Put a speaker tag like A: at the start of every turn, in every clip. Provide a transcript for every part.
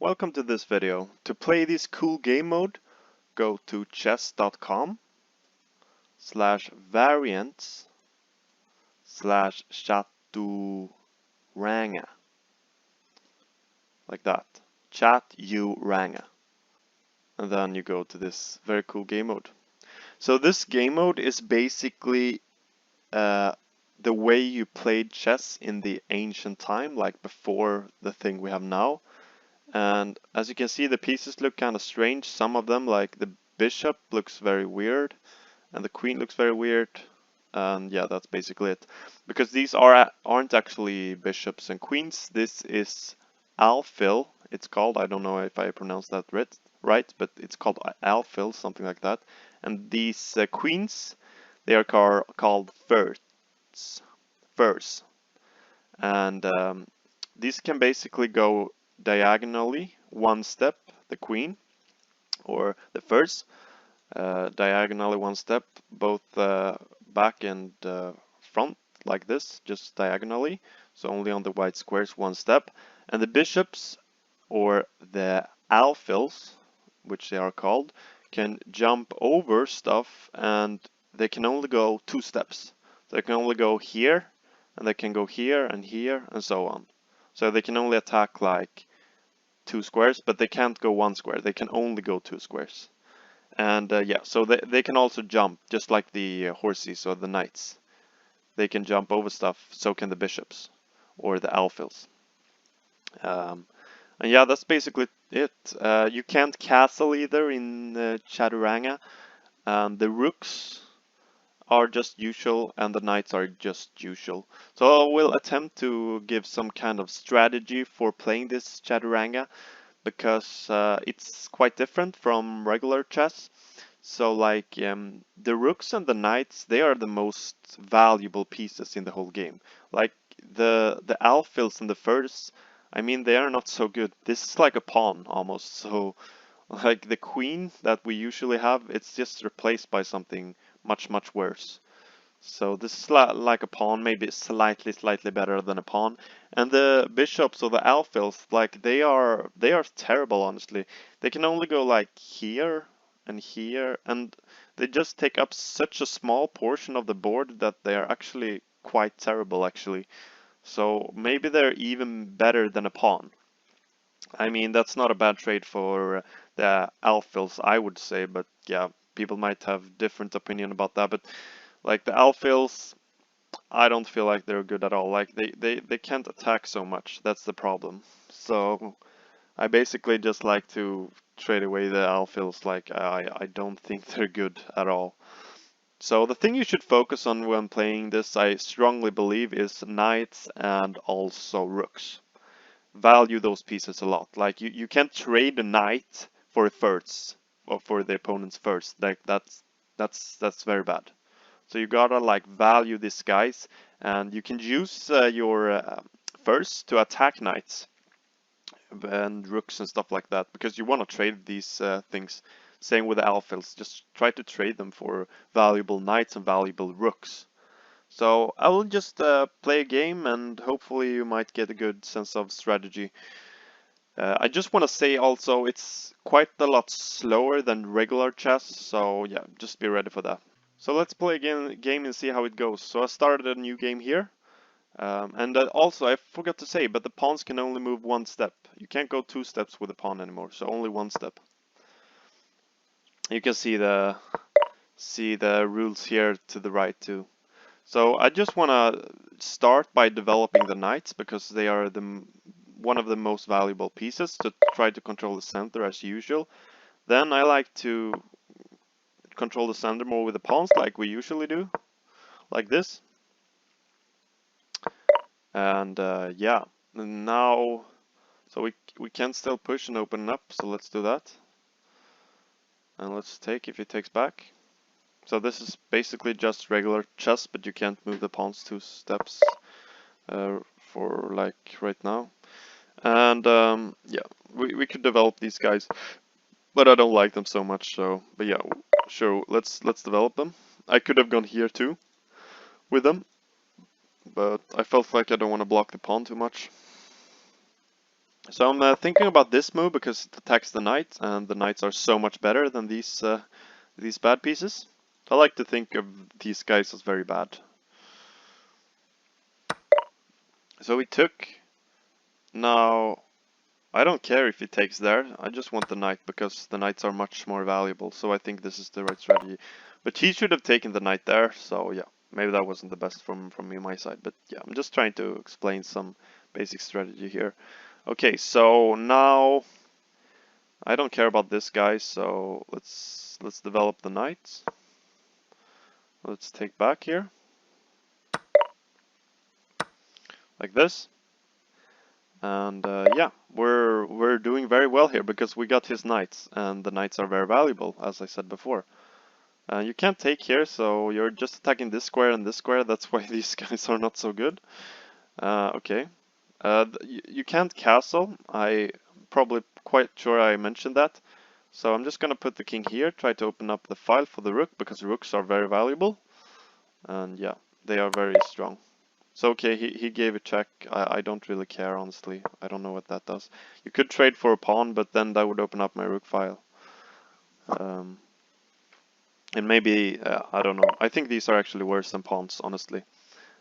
A: Welcome to this video. To play this cool game mode, go to chess.com/variants/Chaturanga. Like that. Chaturanga. And then you go to this very cool game mode. So this game mode is basically the way you played chess in the ancient time, like before the thing we have now. And as you can see, the pieces look kind of strange. Some of them, like the bishop, looks very weird, and the queen looks very weird. And yeah, that's basically it. Because these aren't actually bishops and queens. This is Alfil, it's called. I don't know if I pronounced that right, but it's called Alfil, something like that. And these queens, they are called Ferz. And these can basically go diagonally one step, the queen, or the Ferz, diagonally one step, both back and front, like this, just diagonally, so only on the white squares one step. And the bishops, or the Alfils, which they are called, can jump over stuff, and they can only go 2 steps. They can only go here, and they can go here, and so on. So they can only attack like 2 squares, but they can't go 1 square. They can only go 2 squares. And yeah, so they can also jump, just like the horses or the knights. They can jump over stuff, so can the bishops, or the Alfils. And yeah, that's basically it. You can't castle either in Chaturanga. The rooks are just usual, and the knights are just usual. So I will attempt to give some kind of strategy for playing this Chaturanga, because it's quite different from regular chess. So like the rooks and the knights, they are the most valuable pieces in the whole game. Like the Alfils and the Ferz, I mean, they are not so good. This is like a pawn almost. So like the queen that we usually have, it's just replaced by something much worse. So this is like a pawn, maybe slightly better than a pawn. And the bishops or the Alfils, like they are terrible, honestly. They can only go like here, and they just take up such a small portion of the board that they are actually quite terrible, actually. So maybe they're even better than a pawn. I mean, that's not a bad trade for the Alfils, I would say, but yeah, people might have different opinion about that. But like the Alfils, I don't feel like they're good at all. Like they can't attack so much. That's the problem. So I basically just like to trade away the Alfils. Like I don't think they're good at all. So the thing you should focus on when playing this, I strongly believe, is knights and also rooks. Value those pieces a lot. Like you can't trade a knight for a Ferz or for the opponent's first. Like that's very bad. So you gotta like value these guys, and you can use your Ferz to attack knights and rooks and stuff like that, because you want to trade these things. Same with the Alfils, just try to trade them for valuable knights and valuable rooks. So I will just play a game, and hopefully you might get a good sense of strategy. I just want to say also, it's quite a lot slower than regular chess, so yeah, just be ready for that. So let's play a game and see how it goes. So I started a new game here. And also, I forgot to say, but the pawns can only move 1 step. You can't go 2 steps with a pawn anymore, so only 1 step. You can see the rules here to the right too. So I just want to start by developing the knights, because they are one of the most valuable pieces, to try to control the center as usual. Then I like to control the center more with the pawns, like we usually do, like this. And yeah, and now, so we can still push and open up, so let's do that. And let's take, if it takes back. So this is basically just regular chess, but you can't move the pawns 2 steps for like right now. And yeah, we could develop these guys, but I don't like them so much. So, but yeah, sure, let's develop them. I could have gone here too with them, but I felt like I don't want to block the pawn too much. So I'm thinking about this move because it attacks the knight, and the knights are so much better than these bad pieces. I like to think of these guys as very bad. So we took. Now, I don't care if he takes there, I just want the knight because the knights are much more valuable, so I think this is the right strategy. But he should have taken the knight there, so yeah, maybe that wasn't the best from me my side, but yeah, I'm just trying to explain some basic strategy here. Okay, so now I don't care about this guy, so let's develop the knight. Let's take back here, like this. And yeah, we're doing very well here because we got his knights, and the knights are very valuable, as I said before. You can't take here, so you're just attacking this square and this square. That's why these guys are not so good. Okay. You can't castle. I probably quite sure I mentioned that. So I'm just gonna put the king here, try to open up the file for the rook because rooks are very valuable. And yeah, they are very strong. So okay, he gave a check. I don't really care, honestly. I don't know what that does. You could trade for a pawn, but then that would open up my rook file. Um, and maybe, I don't know. I think these are actually worse than pawns, honestly.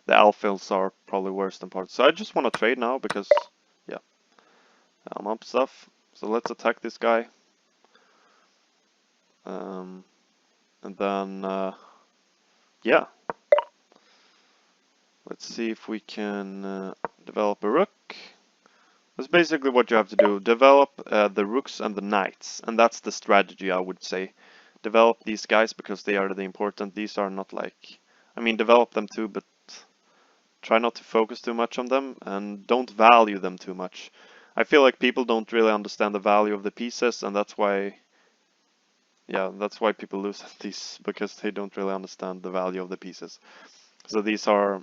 A: The Alfils are probably worse than pawns. So I just want to trade now because, yeah, I'm up stuff. So let's attack this guy. Um, and then, yeah. Let's see if we can develop a rook. That's basically what you have to do. Develop the rooks and the knights. And that's the strategy, I would say. Develop these guys because they are the important. These are not like... I mean, develop them too, but try not to focus too much on them. And don't value them too much. I feel like people don't really understand the value of the pieces. And that's why... Yeah, that's why people lose at these. Because they don't really understand the value of the pieces. So these are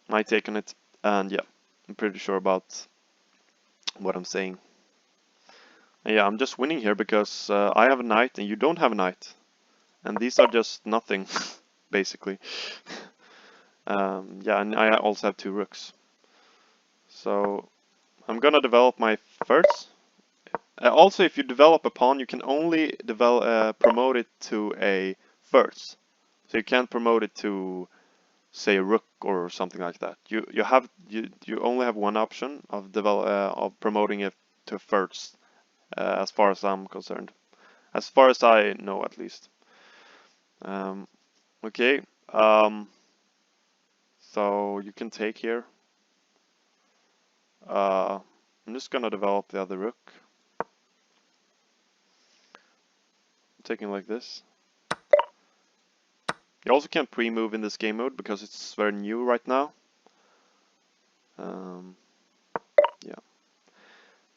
A: my take on it. And yeah, I'm pretty sure about what I'm saying. And yeah, I'm just winning here because I have a knight and you don't have a knight. And these are just nothing, basically. Yeah, and I also have 2 rooks. So I'm gonna develop my Ferz. Also, if you develop a pawn, you can only promote it to a Ferz. So you can't promote it to, say, a rook or something like that. You only have one option of promoting it to Ferz, as far as I'm concerned. As far as I know, at least. Um, okay. So you can take here. I'm just gonna develop the other rook. Taking like this. You also can't pre-move in this game mode because it's very new right now. Yeah.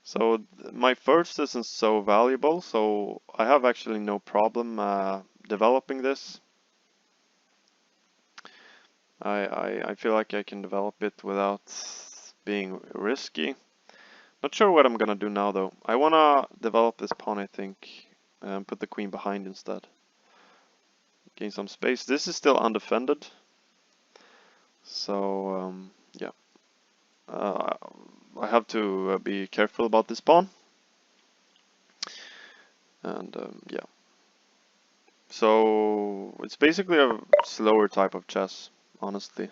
A: So my first isn't so valuable, so I have actually no problem developing this. I feel like I can develop it without being risky. Not sure what I'm gonna do now though. I wanna develop this pawn, I think, and put the queen behind instead. Gain some space. This is still undefended, so yeah. I have to be careful about this pawn, and yeah. So it's basically a slower type of chess, honestly.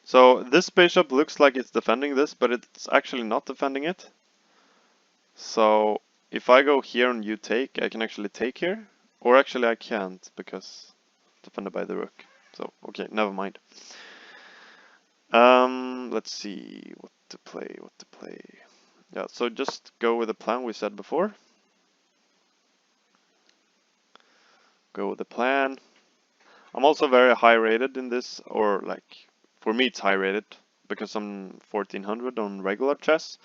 A: So this bishop looks like it's defending this, but it's actually not defending it. So if I go here and you take, I can actually take here. Or actually I can't, because it's defended by the rook. So, okay, never mind. Let's see what to play, Yeah, so just go with the plan we said before. Go with the plan. I'm also very high rated in this, or like, for me it's high rated, because I'm 1400 on regular chess.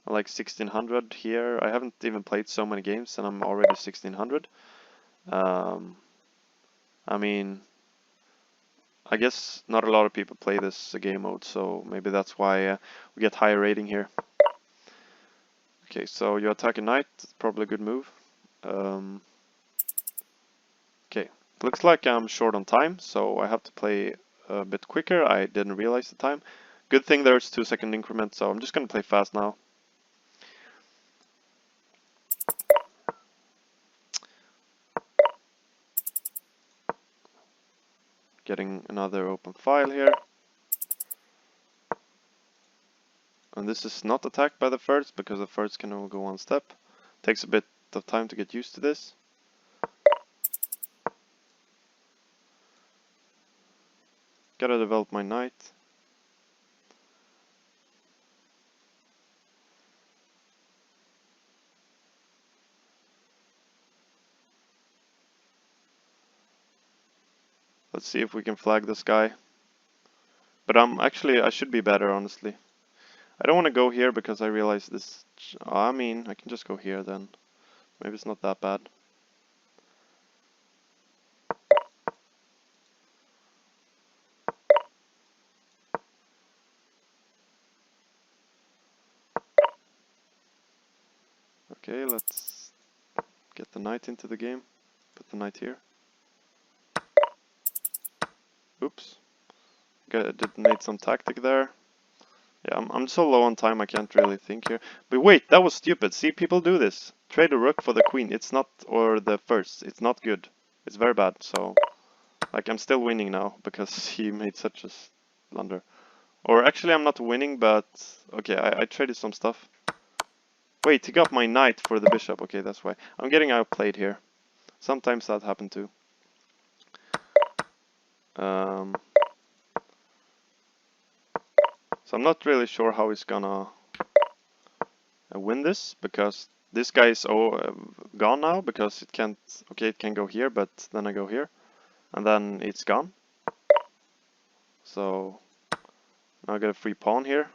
A: I like 1600 here. I haven't even played so many games and I'm already 1600. I mean, I guess not a lot of people play this game mode, so maybe that's why we get higher rating here. Okay, so you attack a knight, it's probably a good move. Okay, looks like I'm short on time, so I have to play a bit quicker. I didn't realize the time. Good thing there's 2-second increments, so I'm just gonna play fast now. Getting another open file here. And this is not attacked by the Ferz because the Ferz can only go one step. Takes a bit of time to get used to this. Gotta develop my knight. Let's see if we can flag this guy. But I should be better, honestly. I don't want to go here because I realize this. I mean, I can just go here then. Maybe it's not that bad. Okay, let's get the knight into the game. Put the knight here. Oops. Did made some tactic there. Yeah, I'm so low on time I can't really think here. But wait, that was stupid. See, people do this. Trade a rook for the queen. It's not, or the first. It's not good. It's very bad. So, like, I'm still winning now because he made such a blunder. Or actually, I'm not winning, but okay, I traded some stuff. Wait, he got my knight for the bishop. Okay, that's why. I'm getting outplayed here. Sometimes that happened too. So I'm not really sure how he's gonna win this, because this guy is gone now, because it can't, okay, it can go here, but then I go here, and then it's gone. So now I get a free pawn here.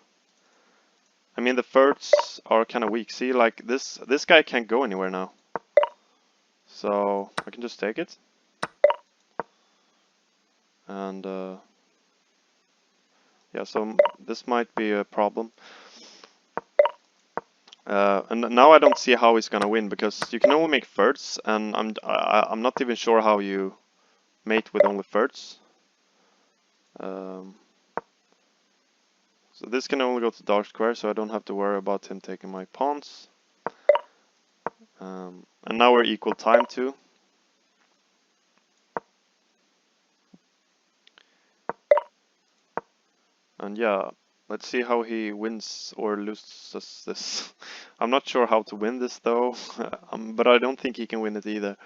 A: I mean, the Ferzs are kind of weak. See, like this guy can't go anywhere now. So I can just take it. And yeah, so this might be a problem. And now I don't see how he's gonna win, because you can only make Ferz, and I'm not even sure how you mate with only Ferz. So this can only go to dark square, so I don't have to worry about him taking my pawns. And now we're equal time too. And yeah, let's see how he wins or loses this. I'm not sure how to win this though, but I don't think he can win it either.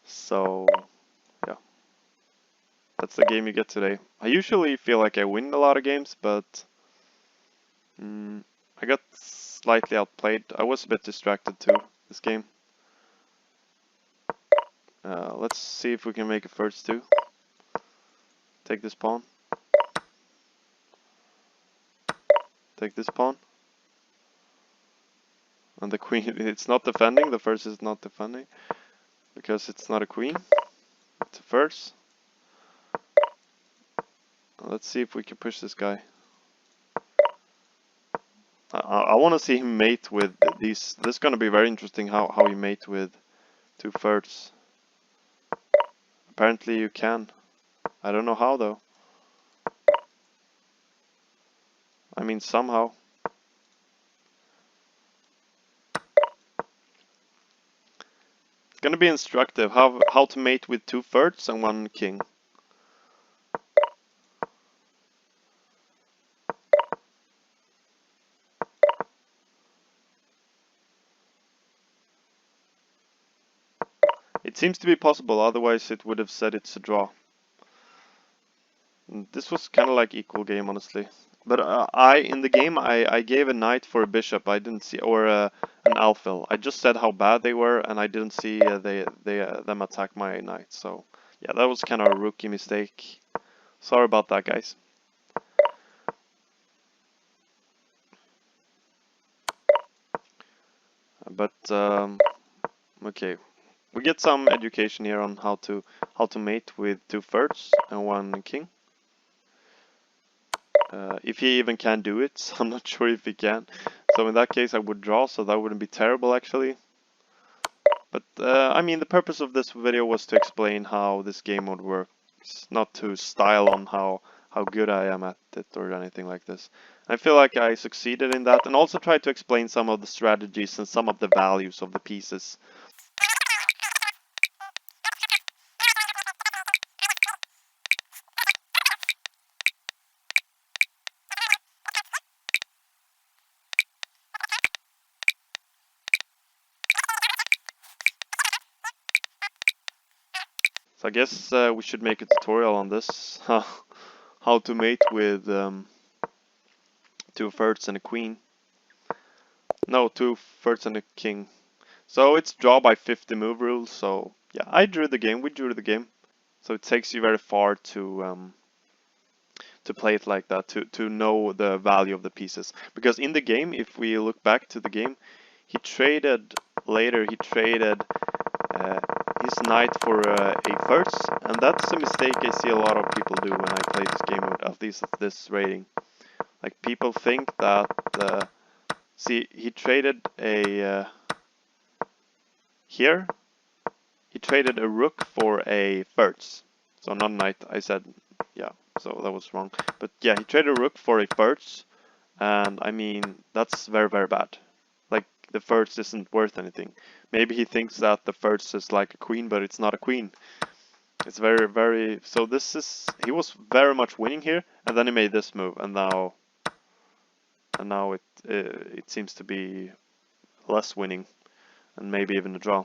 A: So yeah, that's the game you get today. I usually feel like I win a lot of games, but I got slightly outplayed. I was a bit distracted too this game. Let's see if we can make it first too. Take this pawn. Take this pawn. And the queen, it's not defending. The first is not defending because it's not a queen. It's a Ferz. Let's see if we can push this guy. I want to see him mate with these. This is going to be very interesting how you mate with two Ferz. Apparently you can. I don't know how though. I mean somehow. It's going to be instructive how to mate with two Ferz and one king. It seems to be possible, otherwise it would have said it's a draw. This was kind of like equal game, honestly. But in the game, I gave a knight for a bishop. I didn't see, or an Alfil. I just said how bad they were, and I didn't see them attack my knight. So yeah, that was kind of a rookie mistake. Sorry about that, guys. But okay, we get some education here on how to mate with two Ferz and one king. If he even can do it, I'm not sure if he can. So in that case I would draw, so that wouldn't be terrible actually. But I mean, the purpose of this video was to explain how this game mode works, not to style on how how good I am at it or anything like this. I feel like I succeeded in that, and also tried to explain some of the strategies and some of the values of the pieces. So I guess we should make a tutorial on this, how to mate with two Ferz and a queen. No, two Ferz and a king. So it's draw by 50 move rule, so yeah, I drew the game, we drew the game. So it takes you very far to play it like that, to know the value of the pieces. Because in the game, if we look back to the game, he traded uh, his knight for a Ferz, and that's a mistake I see a lot of people do when I play this game of this rating. Like people think that see, he traded a here he traded a rook for a Ferz. So not knight, I said, yeah, so that was wrong. But yeah, he traded a rook for a Ferz, and I mean, that's very, very bad. Like, the Ferz isn't worth anything. Maybe he thinks that the Ferz is like a queen, but it's not a queen. It's very, very, so this is, he was very much winning here, and then he made this move, and now it seems to be less winning, and maybe even a draw.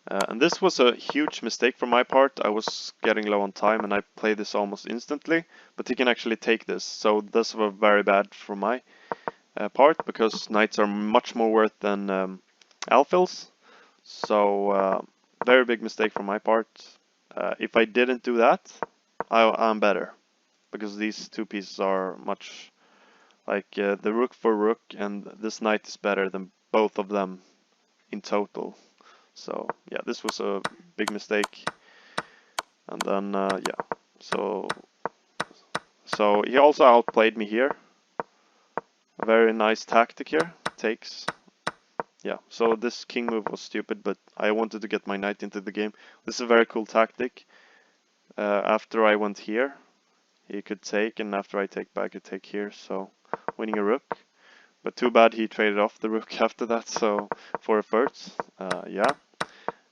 A: And this was a huge mistake from my part. I was getting low on time and I played this almost instantly, but he can actually take this. So this was very bad for my part, because knights are much more worth than Alfils. So very big mistake from my part. If I didn't do that, I'm better, because these two pieces are much like the rook for rook, and this knight is better than both of them in total. So yeah, this was a big mistake. And then yeah, so he also outplayed me here. A very nice tactic here. Takes. Yeah, so this king move was stupid, but I wanted to get my knight into the game. This is a very cool tactic. After I went here, he could take, and after I take back, I could take here, so winning a rook. But too bad he traded off the rook after that, so for a Ferz. Yeah.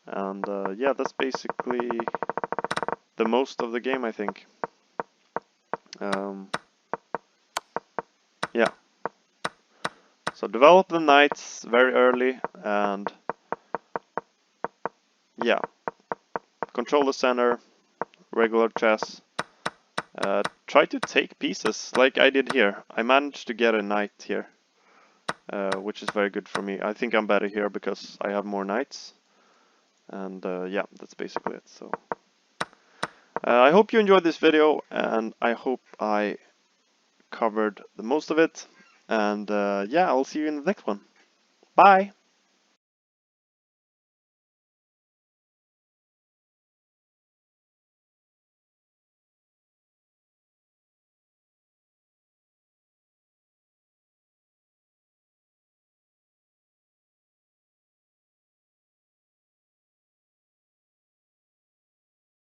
A: And yeah, that's basically the most of the game, I think. Yeah. So develop the knights very early, and yeah, control the center, regular chess. Try to take pieces like I did here. I managed to get a knight here, which is very good for me. I think I'm better here because I have more knights. And yeah, that's basically it. So I hope you enjoyed this video, and I hope I covered the most of it. And yeah, I'll see you in the next one. Bye!